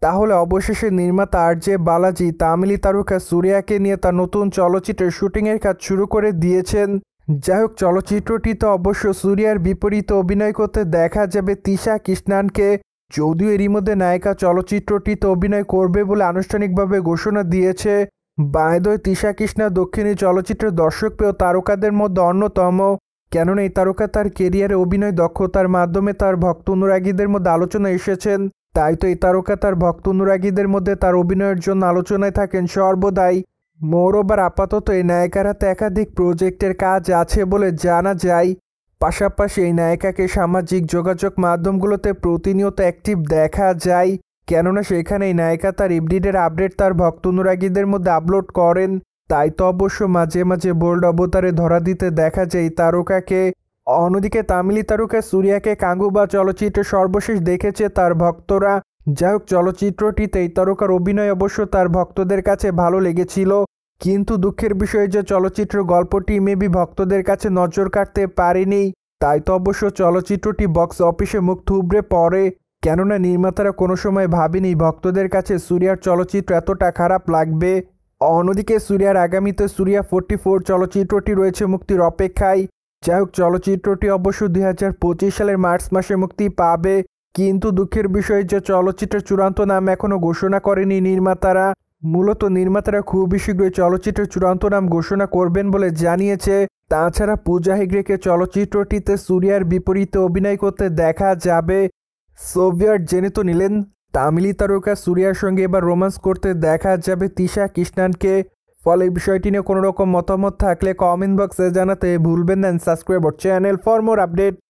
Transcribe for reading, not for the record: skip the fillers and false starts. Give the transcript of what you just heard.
তাহলে অবশেষে নির্মাতা আর জে বালাজি তামিলি তারকা সূর্যাকে নিয়ে তার নতুন চলচ্চিত্রের শুটিংয়ের কাজ শুরু করে দিয়েছেন। যাই হোক, চলচ্চিত্রটিতে অবশ্য সূর্যার বিপরীতে অভিনয় করতে দেখা যাবে তিশা কৃষ্ণানকে। যদিও এরই মধ্যে নায়িকা চলচ্চিত্রটিতে অভিনয় করবে বলে আনুষ্ঠানিকভাবে ঘোষণা দিয়েছে। By the way, Tisha Krishna দক্ষিণী চলচ্চিত্রের দর্শকপ্রিয় তারকাদের মধ্যে অন্যতম। কেননা এই তারকা তার কেরিয়ারে অভিনয় দক্ষতার মাধ্যমে তার ভক্ত অনুরাগীদের মধ্যে আলোচনায় এসেছেন। তাই তো এই তারকা তার ভক্ত অনুরাগীদের মধ্যে তার অভিনয়ের জন্য আলোচনায় থাকেন সর্বদাই। মোরওভার আপাতত এই নায়িকার হাতে একাধিক প্রজেক্টের কাজ আছে বলে জানা যায়। পাশাপাশি এই নায়িকাকে সামাজিক যোগাযোগ মাধ্যমগুলোতে প্রতিনিয়ত অ্যাক্টিভ দেখা যায়। কেননা সেখানে এই নায়িকা তার এভরিডের আপডেট তার ভক্ত অনুরাগীদের মধ্যে আপলোড করেন। তাই তো অবশ্য মাঝে মাঝে বোল্ড অবতারে ধরা দিতে দেখা যায় এই তারকাকে। অন্যদিকে তামিলি তারকা সূর্যাকে কাঙ্গুবা চলচ্চিত্রে সর্বশেষ দেখেছে তার ভক্তরা। যাই হোক, চলচ্চিত্রটিতে এই তারকার অভিনয় অবশ্য তার ভক্তদের কাছে ভালো লেগেছিল। কিন্তু দুঃখের বিষয় যে চলচ্চিত্র গল্পটি মেবি ভক্তদের কাছে নজর কাটতে পারেনি। তাই তো অবশ্য চলচ্চিত্রটি বক্স অফিসে মুখ থুবড়ে পড়ে। কেননা নির্মাতারা কোনো সময় ভাবেনি ভক্তদের কাছে সূর্যার চলচ্চিত্র এতটা খারাপ লাগবে। অন্যদিকে সূর্যার আগামীতে সূর্যা 44 চলচ্চিত্রটি রয়েছে মুক্তির অপেক্ষায়। যাই হোক, চলচ্চিত্রটি অবশ্য 2025 সালের মার্চ মাসে মুক্তি পাবে। কিন্তু দুঃখের বিষয় যে চলচ্চিত্রের চূড়ান্ত নাম এখনও ঘোষণা করেনি নির্মাতারা। মূলত নির্মাতারা খুবই শীঘ্রই চলচ্চিত্রের চূড়ান্ত নাম ঘোষণা করবেন বলে জানিয়েছে। তাছাড়া পূজা হেগড়েকে চলচ্চিত্রটিতে সূর্যার বিপরীতে অভিনয় করতে দেখা যাবে। সোভিয়েট জেনে তো নিলেন, তামিলি তারকা সূর্যার সঙ্গে এবার রোমান্স করতে দেখা যাবে তিশা কৃষ্ণানকে। ফলে এই বিষয়টি নিয়ে কোনো রকম মতামত থাকলে কমেন্ট বক্সে জানাতে ভুলবেন না। Subscribe our channel for more update.